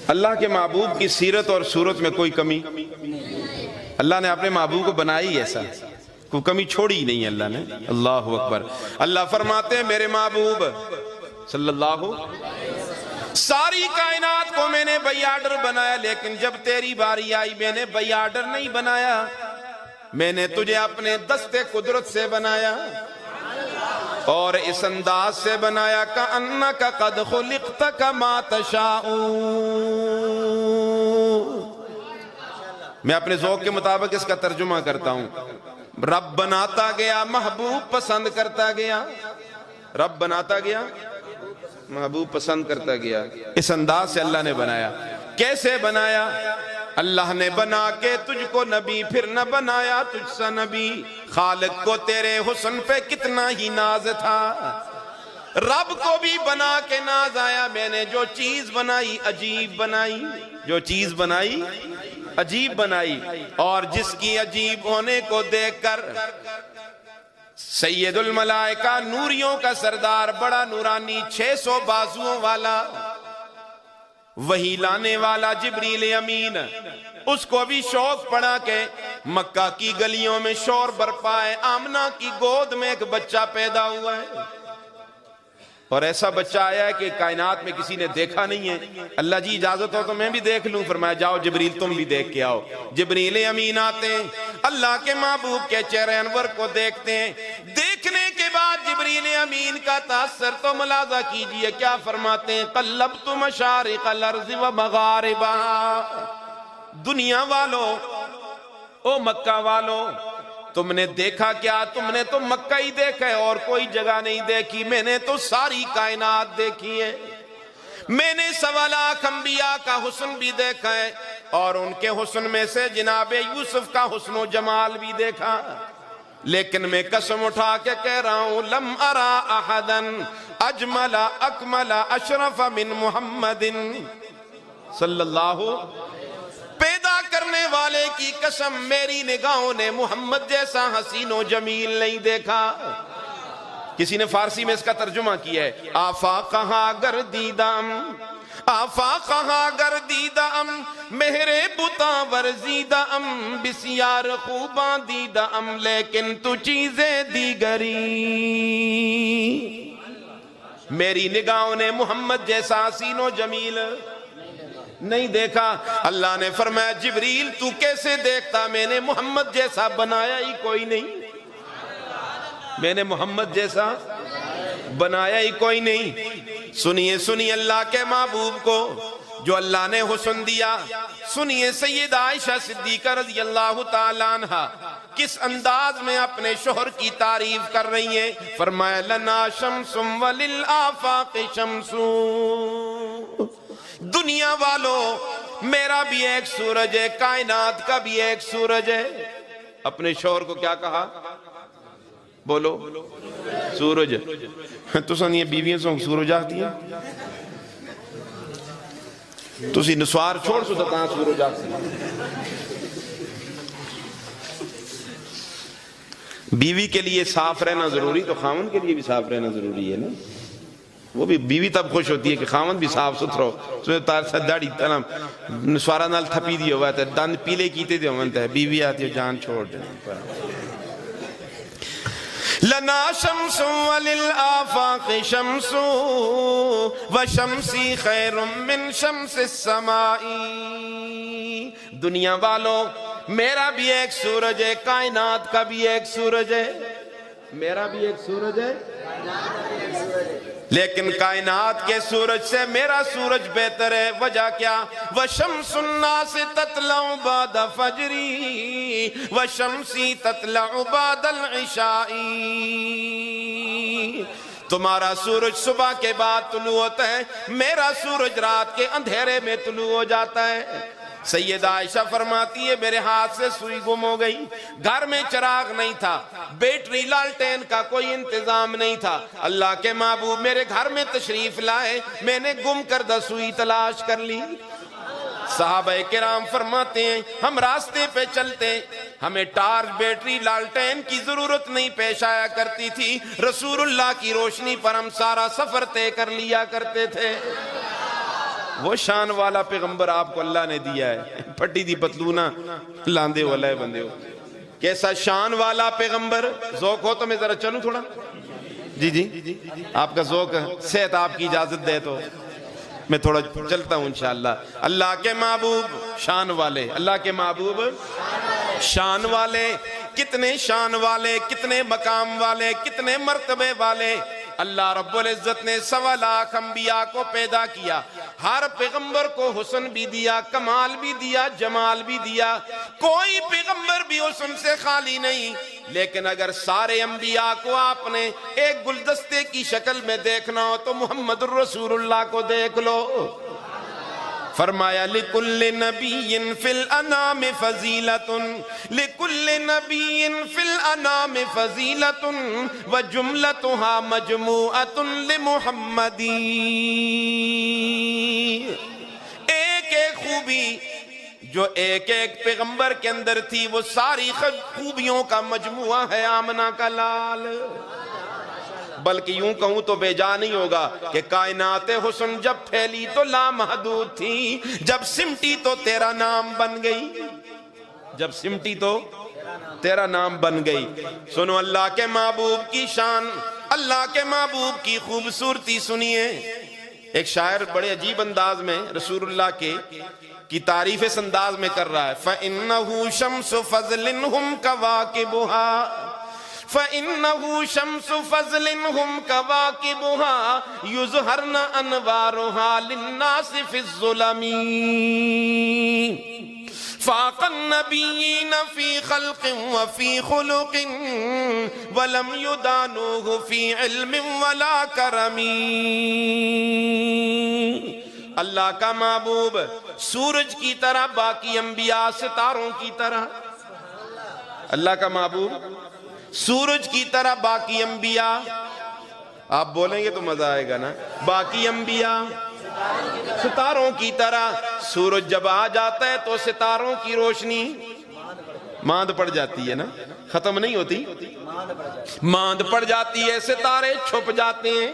اللہ کے محبوب کی سیرت اور صورت میں کوئی کمی، اللہ نے اپنے محبوب کو بنائی ایسا، کوئی کمی چھوڑی نہیں اللہ نے۔ اللہ اکبر۔ اللہ فرماتے ہیں میرے محبوب صلی اللہ، ساری کائنات کو میں نے بائی آرڈر بنایا، لیکن جب تیری باری آئی میں نے بائی آرڈر نہیں بنایا، میں نے تجھے اپنے دستے قدرت سے بنایا اور اس انداز سے بنایا کأنک قد خلقت کما تشاء۔ میں اپنے ذوق کے مطابق اس کا ترجمہ کرتا ہوں۔ رب بناتا گیا، محبوب پسند کرتا گیا، رب بناتا گیا، محبوب پسند کرتا گیا۔ اس انداز سے اللہ نے بنایا۔ کیسے بنایا؟ اللہ نے بنا کے تجھ کو نبی، پھر نہ بنایا تجھ سا نبی۔ خالق کو تیرے حسن پہ کتنا ہی ناز تھا، رب کو بھی بنا کے ناز آیا۔ میں نے جو چیز بنائی عجیب بنائی، جو چیز بنائی عجیب بنائی، اور جس کی عجیب ہونے کو دیکھ کر سید الملائکہ، نوریوں کا سردار، بڑا نورانی، 600 بازوؤں والا، وہی لانے والا جبریل امین، اس کو بھی شوق پڑا کہ مکہ کی گلیوں میں شور برپا ہے، آمنہ کی گود میں ایک بچہ پیدا ہوا ہے، اور ایسا بچہ آیا ہے کہ کائنات میں کسی نے دیکھا نہیں ہے۔ اللہ جی اجازت ہو تو میں بھی دیکھ لوں۔ فرمایا جاؤ جبریل تم بھی دیکھ کے آؤ۔ جبریل امین آتے ہیں، اللہ کے محبوب کے چہرے انور کو دیکھتے ہیں۔ دیکھنے کے بعد جبریل امین کا تاثر تو ملاحظہ کیجئے، کیا فرماتے ہیں؟ قلبت مشارق الارض و مغاربہا۔ دنیا والوں، او مکہ والوں، تم نے دیکھا کیا؟ تم نے تو مکہ ہی دیکھا ہے اور کوئی جگہ نہیں دیکھی، میں نے تو ساری کائنات دیکھی ہے۔ میں نے 1.25 لاکھ انبیاء کا حسن بھی دیکھا ہے، اور ان کے حسن میں سے جناب یوسف کا حسن و جمال بھی دیکھا، لیکن میں قسم اٹھا کے کہہ رہا ہوں لم ارا احدا اجمل اکمل اشرف من محمد صلی اللہ۔ پیدا کرنے والے کی قسم، میری نگاہوں نے محمد جیسا حسین و جمیل نہیں دیکھا۔ کسی نے فارسی میں اس کا ترجمہ کیا ہے، آفاقہا گردیدم، آفاقہا گردیدم، مہر بتا ورزیدم، بسیار خوباں دیدم، لیکن تو چیزیں دیگری۔ میری نگاہوں نے محمد جیسا حسین و جمیل نہیں دیکھا۔ اللہ نے فرمایا جبریل تو کیسے دیکھتا؟ میں نے محمد جیسا بنایا ہی کوئی نہیں، میں نے محمد جیسا بنایا ہی کوئی نہیں۔ سنیے سنیے اللہ کے محبوب کو جو اللہ نے حسن دیا، سنیے سید عائشہ صدیقہ رضی اللہ تعالیٰ عنہ کس انداز میں اپنے شوہر کی تعریف کر رہی ہیں۔ فرمایا لنا شمس وللآفاق شمس، دنیا والوں میرا بھی ایک سورج ہے، کائنات کا بھی ایک سورج ہے۔ اپنے شوہر کو کیا کہا؟ بولو سورج۔ تو سنیے بیویوں سے سورج آتی ہیں، تسی نسوار چھوڑ سو تکاں سورج آتی ہیں۔ بیوی کے لیے صاف رہنا ضروری، تو خامن کے لیے بھی صاف رہنا ضروری ہے نا۔ وہ بھی بیوی تب خوش ہوتی ہے کہ خامن بھی صاف ستھرو، سوئے تار سے داڑی تنم نسوارہ نال تھپی دی ہوا ہے، دند پیلے کیتے دی ہوتا ہے، بیوی آتی ہے جان چھوڑ جائیں۔ لنا شمس وللآفاق شمس وشمسی خیر من شمس السماء۔ دنیا والوں میرا بھی ایک سورج ہے، کائنات کا بھی ایک سورج ہے، میرا بھی ایک سورج ہے، لیکن کائنات کے سورج سے میرا سورج بہتر ہے۔ وجہ کیا؟ وَشَمْسُ النَّاسِ تَطْلَعُ بَعْدَ فَجْرِي وَشَمْسِي تَطْلَعُ بَعْدَ الْعِشَاءِ۔ تمہارا سورج صبح کے بعد طلوع ہوتا ہے، میرا سورج رات کے اندھیرے میں طلوع ہو جاتا ہے۔ سیدہ عائشہ فرماتی ہے میرے ہاتھ سے سوئی گم ہو گئی، گھر میں چراغ نہیں تھا، بیٹری لالٹین کا کوئی انتظام نہیں تھا، اللہ کے محبوب میرے گھر میں تشریف لائے، میں نے گم کردہ سوئی تلاش کر لی۔ صحابہ کرام فرماتے ہیں ہم راستے پہ چلتے، ہمیں ٹارچ بیٹری لالٹین کی ضرورت نہیں پیش آیا کرتی تھی، رسول اللہ کی روشنی پر ہم سارا سفر طے کر لیا کرتے تھے۔ وہ شان والا پیغمبر آپ کو اللہ نے دیا ہے، پھٹی دی پتلونا لاندے والا ہے بندے ہو، کیسا شان والا پیغمبر۔ ذوق ہو تو میں ذرا چلوں تھوڑا، جی جی آپ کا ذوق صحت آپ کی اجازت دے تو میں تھوڑا چلتا ہوں انشاءاللہ۔ اللہ کے محبوب شان والے، اللہ کے محبوب شان والے، کتنے شان والے، کتنے مقام والے، کتنے مرتبے والے۔ اللہ رب العزت نے 1.25 لاکھ انبیاء کو پیدا کیا، ہر پیغمبر کو حسن بھی دیا، کمال بھی دیا، جمال بھی دیا، کوئی پیغمبر بھی حسن سے خالی نہیں۔ لیکن اگر سارے انبیاء کو آپ نے ایک گلدستے کی شکل میں دیکھنا ہو تو محمد الرسول اللہ کو دیکھ لو۔ فرمایا لِكُلِّ نَبِيٍّ فِي الْأَنَامِ فَضِيلَةٌ لِكُلِّ نَبِيٍّ فِي الْأَنَامِ فَضِيلَةٌ وَجُمْلَتُهَا مَجْمُوعَةٌ لِمُحَمَّدٍ۔ ایک ایک خوبی جو ایک ایک پیغمبر کے اندر تھی وہ ساری خوبیوں کا مجموعہ ہے آمنہ کا لال۔ بلکہ یوں کہوں تو بے جا نہیں ہوگا کہ کائنات حسن جب پھیلی تو لامحدود تھی، جب سمٹی تو تیرا نام بن گئی، جب سمٹی تو تیرا نام بن گئی۔ سنو اللہ کے محبوب کی شان، اللہ کے محبوب کی خوبصورتی سنیے۔ ایک شاعر بڑے عجیب انداز میں رسول اللہ کی تعریف اس انداز میں کر رہا ہے، فَإِنَّهُ شَمْسُ فَضْلٍ هُمْ كَوَاكِبُهَا فَإِنَّهُ شَمْسُ فَضْلٍ هُمْ كَوَاكِبُهَا يُظْهَرْنَ أَنْوَارُهَا لِلنَّاسِ فِي الظُّلَمِ فَاقَ النَّبِيِّينَ فِي خَلْقٍ وَفِي خُلُقٍ وَلَمْ يُدَانُوهُ فِي عِلْمٍ وَلَا كَرَمٍ۔ اللہ کا محبوب سورج کی طرح، باقی انبیاء ستاروں کی طرح۔ اللہ کا محبوب سورج کی طرح، باقی انبیاء، آپ بولیں گے تو مزہ آئے گا نا، باقی انبیاء ستاروں کی طرح۔ سورج جب آ جاتا ہے تو ستاروں کی روشنی ماند پڑ جاتی ہے نا، ختم نہیں ہوتی، ماند پڑ جاتی ہے، ستارے چھپ جاتے ہیں۔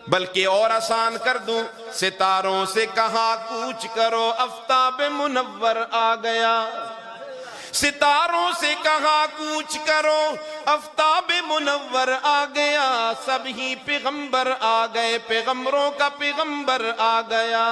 بلکہ اور آسان کر دوں، ستاروں سے کہا کوچ کرو، آفتاب منور آ گیا۔ ستاروں سے کہا کوچ کرو، آفتاب منور آ گیا، سب ہی پیغمبر آ گئے، پیغمبروں کا پیغمبر آ گیا۔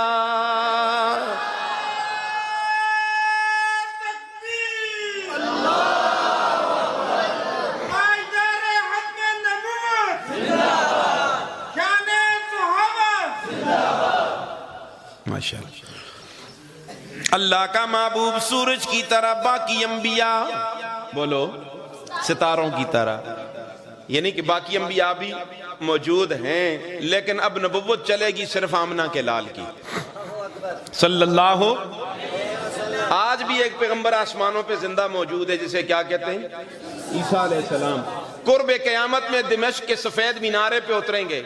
ماشاءاللہ۔ اللہ کا محبوب سورج کی طرح، باقی انبیاء بولو ستاروں کی طرح، یعنی کہ باقی انبیاء بھی موجود ہیں، لیکن اب نبوت چلے گی صرف آمنہ کے لال کی صلی اللہ۔ آج بھی ایک پیغمبر آسمانوں پہ زندہ موجود ہے جسے کیا کہتے ہیں؟ عیسیٰ علیہ السلام۔ قرب قیامت میں دمشق کے سفید مینارے پہ اتریں گے،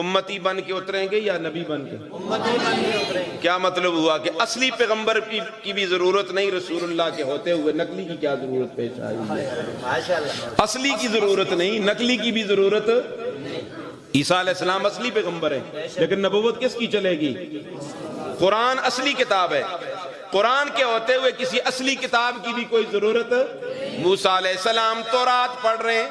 امتی بن کے اتریں گے یا نبی بن کے؟ امتی بن کے اتریں گے۔ کیا مطلب ہوا کہ اصلی پیغمبر کی بھی ضرورت نہیں رسول اللہ کے ہوتے ہوئے، نقلی کی کیا ضرورت پیش آئی؟ اصلی کی ضرورت نہیں، نقلی کی بھی ضرورت۔ عیسیٰ علیہ السلام اصلی پیغمبر ہے، لیکن نبوت کس کی چلے گی؟ قرآن اصلی کتاب ہے، قرآن کے ہوتے ہوئے کسی اصلی کتاب کی بھی کوئی ضرورت۔ موسیٰ علیہ السلام تورات پڑھ رہے ہیں،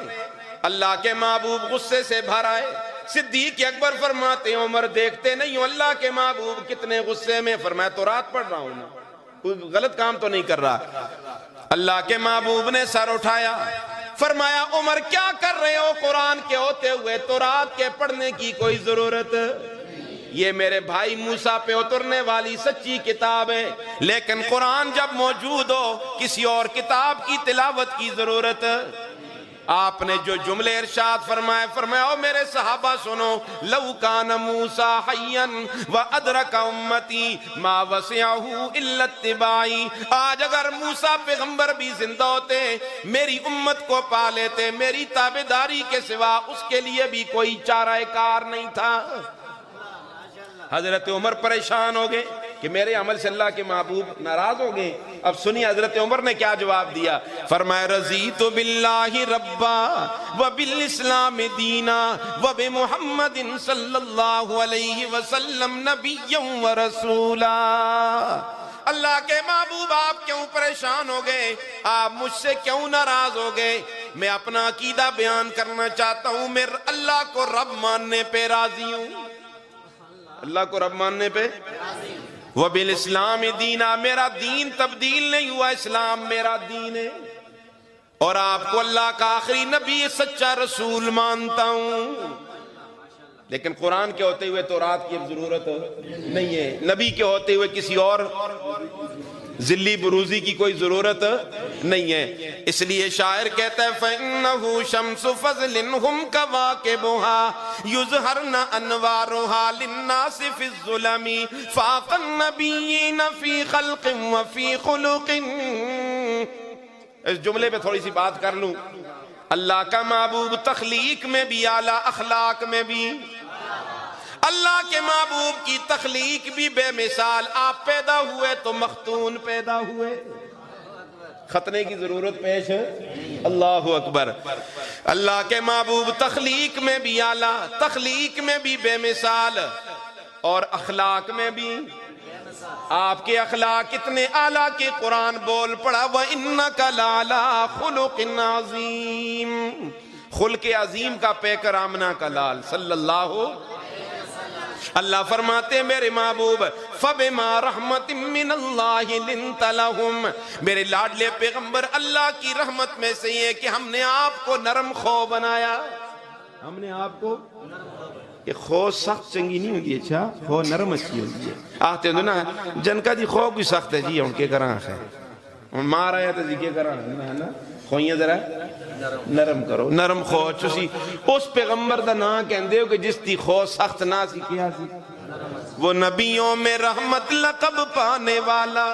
اللہ کے محبوب غصے سے بھر آئے۔ صدیق اکبر فرماتے ہیں عمر دیکھتے نہیں ہو اللہ کے محبوب کتنے غصے میں، فرمایا تورات پڑھ رہا ہوں نا، کوئی غلط کام تو نہیں کر رہا۔ اللہ کے محبوب نے سر اٹھایا، فرمایا عمر کیا کر رہے ہو؟ قرآن کے ہوتے ہوئے تورات کے پڑھنے کی کوئی ضرورت؟ یہ میرے بھائی موسیٰ پہ اترنے والی سچی کتاب ہے، لیکن قرآن جب موجود ہو کسی اور کتاب کی تلاوت کی ضرورت۔ آپ نے جو جملے ارشاد فرمایا او میرے صحابہ سنو، لو کان موسیٰ حیا وادرک امتی ما وسعہ الا اتباعی۔ آج اگر موسیٰ پیغمبر بھی زندہ ہوتے میری امت کو پا لیتے، میری تابعداری کے سوا اس کے لیے بھی کوئی چارہ کار نہیں تھا۔ حضرت عمر پریشان ہو گئے کہ کہ میرے عمل سے اللہ کے محبوب ناراض ہو گئے؟ اب سنیے حضرت عمر نے کیا جواب دیا، فرمایا رضیت باللہ ربا وبالاسلام دینا وبمحمد صلی اللہ علیہ وسلم نبیا ورسولا۔ اللہ کے محبوب آپ کیوں پریشان ہو گئے؟ آپ مجھ سے کیوں ناراض ہو گئے؟ میں اپنا عقیدہ بیان کرنا چاہتا ہوں، میں اللہ کو رب ماننے پہ راضی ہوں، اللہ کو رب ماننے پہ۔ وبالاسلام دینا، میرا دین تبدیل نہیں ہوا، اسلام میرا دین ہے، اور آپ کو اللہ کا آخری نبی سچا رسول مانتا ہوں۔ لیکن قرآن کے ہوتے ہوئے تورات کی اب ضرورت نہیں ہے، نبی کے ہوتے ہوئے کسی اور ذلی بروزی کی کوئی ضرورت نہیں ہے۔ اس لیے شاعر کہتا ہے فَإِنَّهُ شَمْسُ فَضْلٍ هُمْ كَوَاكِبُهَا يُظْهَرْنَ أَنْوَارُهَا لِلنَّاسِ فِي الظُّلَمِ فَاقَ النَّبِيِّينَ فِي خَلْقٍ وَفِي خُلُقٍ۔ اس جملے پہ تھوڑی سی بات کر لوں۔ اللہ کا محبوب تخلیق میں بھی اعلیٰ، اخلاق میں بھی۔ اللہ کے محبوب کی تخلیق بھی بے مثال، آپ پیدا ہوئے تو مختون پیدا ہوئے، ختنے کی ضرورت پیش ہے، اللہ اکبر۔ اللہ کے محبوب تخلیق میں بھی اعلیٰ، تخلیق میں بھی بے مثال، اور اخلاق میں بھی۔ آپ کے اخلاق اتنے اعلیٰ کہ قرآن بول پڑا وَإِنَّكَ لَعَلَىٰ خُلُقٍ عَظِيمٍ، خلق عظیم کا پیکر آمنہ کا لال صلی اللہ علیہ وسلم۔ اللہ فرماتے ہیں میرے محبوب فَبِمَا رَحْمَةٍ مِّنَ اللَّهِ لِنْتَ لَهُمْ، میرے لاڈلے پیغمبر، اللہ کی رحمت میں سے یہ کہ ہم نے آپ کو نرم خو بنایا، ہم نے آپ کو یہ خو سخت چنگی نہیں ہوگی، اچھا خو نرم اچھی ہوگی ہے۔ آتے ہیں نا جن کا جی خو بھی سخت ہے جی، ان کے کراں ہے مار آیا تو جی کے کراں ہے نا، خوئیاں ذرا نرم کرو، نرم خو چسی اس پیغمبر دا نا کہندے ہو کہ جس دی خو سخت نہ سی کیا سی، وہ نبیوں میں رحمت لقب پانے والا،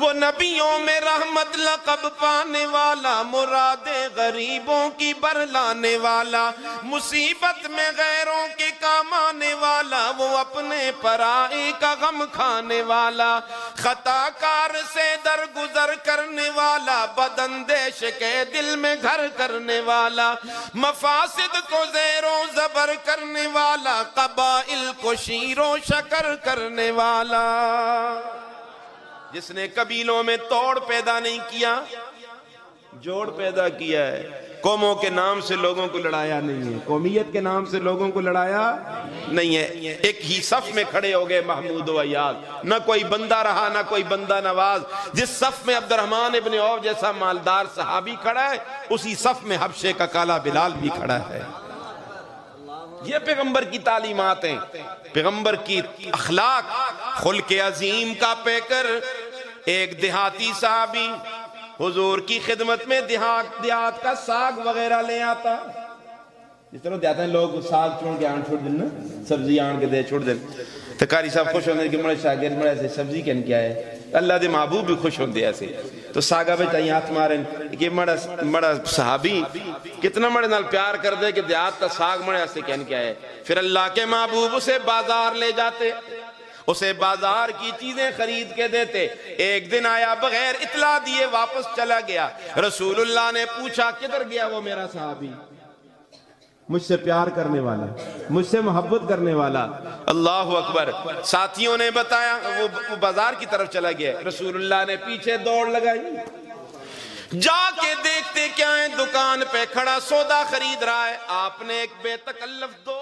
وہ نبیوں میں رحمت لقب پانے والا، مراد غریبوں کی برلانے والا، مصیبت میں غیروں کے کام آنے والا، وہ اپنے پرائے کا غم کھانے والا، خطا کار سے درگزر کرنے والا، بداندیش کے دل میں گھر کرنے والا، مفاسد کو زیر و زبر کرنے والا، قبائل کو شیر و شکر کرنے والا، جس نے قبیلوں میں توڑ پیدا نہیں کیا، جوڑ پیدا کیا ہے، قوموں کے نام سے لوگوں کو لڑایا نہیں ہے، قومیت کے نام سے لوگوں کو لڑایا نہیں ہے، ایک ہی صف میں کھڑے ہو گئے محمود و ایاز، نہ کوئی بندہ رہا نہ کوئی بندہ نواز۔ جس صف میں عبد الرحمن ابن عوف جیسا مالدار صحابی کھڑا ہے، اسی صف میں حبشے کا کالا بلال بھی کھڑا ہے۔ یہ پیغمبر کی تعلیمات ہیں، پیغمبر کی اخلاق، خلق عظیم کا پیکر۔ ایک دیہاتی صحابی حضور کی خدمت میں دیہات کا ساگ وغیرہ لے آتا، جس طرح دیہات ہیں لوگ ساگ چھوڑ کے آن چھوڑ دینا، سبزی آن کے دے چھوڑ دینا، تو قاری صاحب خوش ہوندے کہ مڑے شاگرد مڑے سے سبزی کہن کیا ہے، اللہ دے محبوب بھی خوش ہوندے ایسے، تو ساگا بے چاہیے ہاتھ مارن کہ مڑا صحابی کتنا مڑے نال پیار کر دے کہ دیہات تا ساگ مڑے ایسے کہن کیا ہے۔ پھر اللہ کے محبوب اسے بازار لے جاتے، اسے بازار کی چیزیں خرید کے دیتے۔ ایک دن آیا بغیر اطلاع دیے واپس چلا گیا، رسول اللہ نے پوچھا کدھر گیا وہ میرا صحابی، مجھ سے پیار کرنے والا، مجھ سے محبت کرنے والا، اللہ اکبر۔ ساتھیوں نے بتایا وہ بازار کی طرف چلا گیا، رسول اللہ نے پیچھے دوڑ لگائی، جا کے دیکھتے کیا ہے، دکان پہ کھڑا سودا خرید رہا ہے۔ آپ نے ایک بے تکلف دو